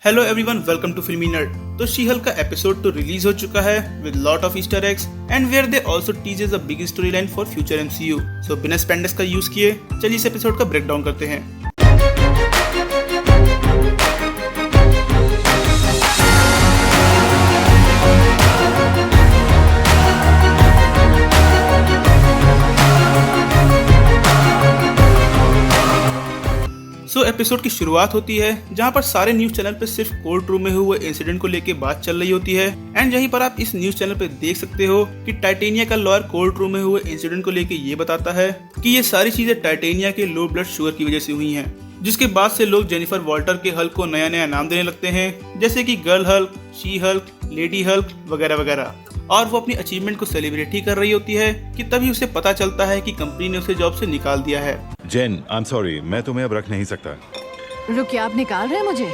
Hello everyone, welcome to filmy nerd. तो She Hulk का episode तो रिलीज हो चुका है with lot of Easter eggs and where they also teases a big story line for future MCU. So बिना स्पेंडर्स का use किए चलिए इस एपिसोड का ब्रेक डाउन करते हैं। एपिसोड की शुरुआत होती है जहां पर सारे न्यूज चैनल पे सिर्फ कोर्ट रूम में हुए इंसिडेंट को लेके बात चल रही होती है। एंड यहीं पर आप इस न्यूज चैनल पे देख सकते हो कि टाइटेनिया का लॉयर कोर्ट रूम में हुए इंसिडेंट को लेके ये बताता है कि ये सारी चीजें टाइटेनिया के लो ब्लड शुगर की वजह से हुई हैं। जिसके बाद से लोग जेनिफर वॉल्टर के हल्क को नया नया नाम देने लगते हैं, जैसे कि girl Hulk, she Hulk, lady Hulk वगैरह वगैरह। और वो अपनी अचीवमेंट को सेलिब्रेट ही कर रही होती है कि तभी उसे पता चलता है कि कंपनी ने उसे जॉब से निकाल दिया है। जेन, आई एम सॉरी, मैं तुम्हें अब रख नहीं सकता। रुकिए, आप निकाल रहे हैं मुझे?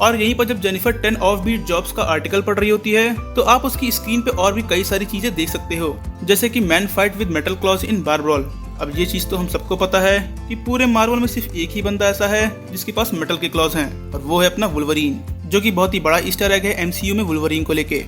और यहीं पर जब जेनिफर 10 ऑफ बीट जॉब्स का आर्टिकल पढ़ रही होती है तो आप उसकी स्क्रीन पे और भी कई सारी चीजें देख सकते हो, जैसे कि man fight with metal claws in bar brawl. अब ये चीज तो हम सबको पता है कि पूरे मार्वल में सिर्फ एक ही बंदा ऐसा है जिसके पास मेटल के क्लॉज हैं, और वो है अपना वुल्वरीन, जो कि बहुत ही बड़ा ईस्टर एग है एमसीयू में वुल्वरीन को लेके।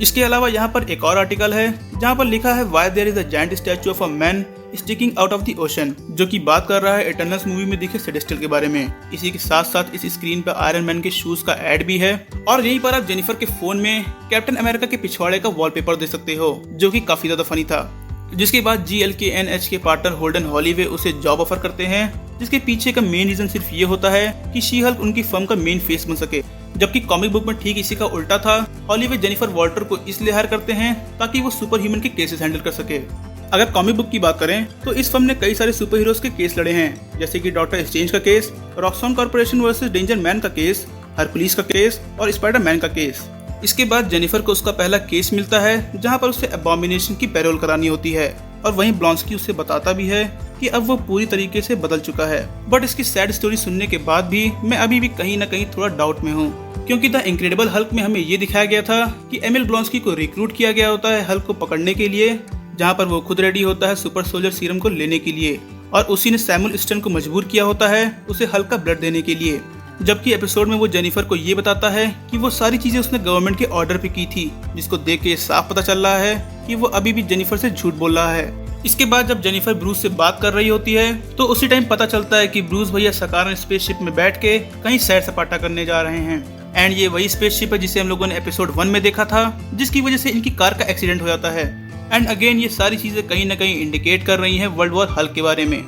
इसके अलावा यहाँ पर एक और आर्टिकल है जहाँ पर लिखा है why there is a giant statue of a man sticking out of the ocean, जो कि बात कर रहा है इटर्नल्स मूवी में दिखे सेडेस्टियल के बारे में। इसी के साथ साथ इस स्क्रीन पर आयरन मैन के शूज का एड भी है। और यहीं पर आप जेनिफर के फोन में कैप्टन अमेरिका के पिछवाड़े का वॉलपेपर देख सकते हो, जो कि काफी ज्यादा फनी था। जिसके बाद GLKNH के पार्टनर होल्डन हॉलीवे उसे जॉब ऑफर करते हैं, जिसके पीछे का मेन रीजन सिर्फ ये होता है कि शी हल्क उनकी फर्म का मेन फेस बन सके। जबकि कॉमिक बुक में ठीक इसी का उल्टा था। हॉलीवे जेनिफर वॉल्टर को इसलिए हायर करते हैं ताकि वो सुपर ह्यूमन के केसेस हैंडल कर सके। अगर कॉमिक बुक की बात करें तो इस फर्म ने कई सारे सुपर हीरोज के केस लड़े हैं, जैसे कि डॉक्टर स्ट्रेंज का case, Roxxon corporation versus Danger Man का केस, हरकुलिस का केस और स्पाइडर मैन का केस। इसके बाद जेनिफर को उसका पहला केस मिलता है जहां पर उसे अबॉमिनेशन की पैरोल करानी होती है, और वहीं ब्लॉन्स्की उसे बताता भी है कि अब वो पूरी तरीके से बदल चुका है। बट इसकी सैड स्टोरी सुनने के बाद भी मैं अभी भी कहीं ना कहीं थोड़ा डाउट में हूँ, क्योंकि द इनक्रेडिबल हल्क में हमें ये दिखाया गया था कि एमिल ब्लॉन्स्की को रिक्रूट किया गया होता है हल्क को पकड़ने के लिए, जहाँ पर वो खुद रेडी होता है सुपर सोल्जर सीरम को लेने के लिए, और उसी ने सैमुअल स्टन को मजबूर किया होता है उसे हल्क का ब्लड देने के लिए। जबकि एपिसोड में वो जेनिफर को ये बताता है कि वो सारी चीजें उसने गवर्नमेंट के ऑर्डर पे की थी, जिसको देख के साफ पता चल रहा है कि वो अभी भी जेनिफर से झूठ बोल रहा है। इसके बाद जब जेनिफर ब्रूस से बात कर रही होती है तो उसी टाइम पता चलता है कि ब्रूस भैया सकारान स्पेसशिप में बैठ के कहीं सैर सपाटा करने जा रहे हैं। एंड ये वही स्पेसशिप है जिसे हम लोगों ने एपिसोड 1 में देखा था, जिसकी वजह से इनकी कार का एक्सीडेंट हो जाता है। एंड अगेन ये सारी चीजें कहीं ना कहीं इंडिकेट कर रही हैं वर्ल्ड वॉर हल्क के बारे में।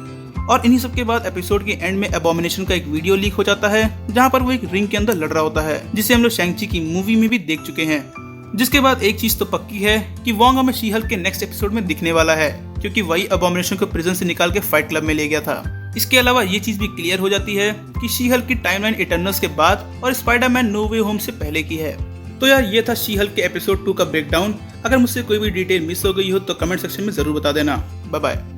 और इन्हीं सब के बाद एपिसोड के एंड में अबॉमिनेशन का एक वीडियो लीक हो जाता है जहाँ पर वो एक रिंग के अंदर लड़ रहा होता है, जिसे हम लोग शैंग-ची की मूवी में भी देख चुके हैं। जिसके बाद एक चीज तो पक्की है कि वोंग हमें शी हल्क के नेक्स्ट एपिसोड में दिखने वाला है, क्योंकि वही अबॉमिनेशन को प्रिजन से निकाल के फाइट क्लब में ले गया था। इसके अलावा ये चीज भी क्लियर हो जाती है कि शी हल्क की टाइमलाइन इटर्नल्स के बाद और स्पाइडरमैन नो वे होम से पहले की है। तो यार ये था शी हल्क के एपिसोड 2 का ब्रेकडाउन। अगर मुझसे कोई भी डिटेल मिस हो गई हो तो कमेंट सेक्शन में जरूर बता देना। Bye bye.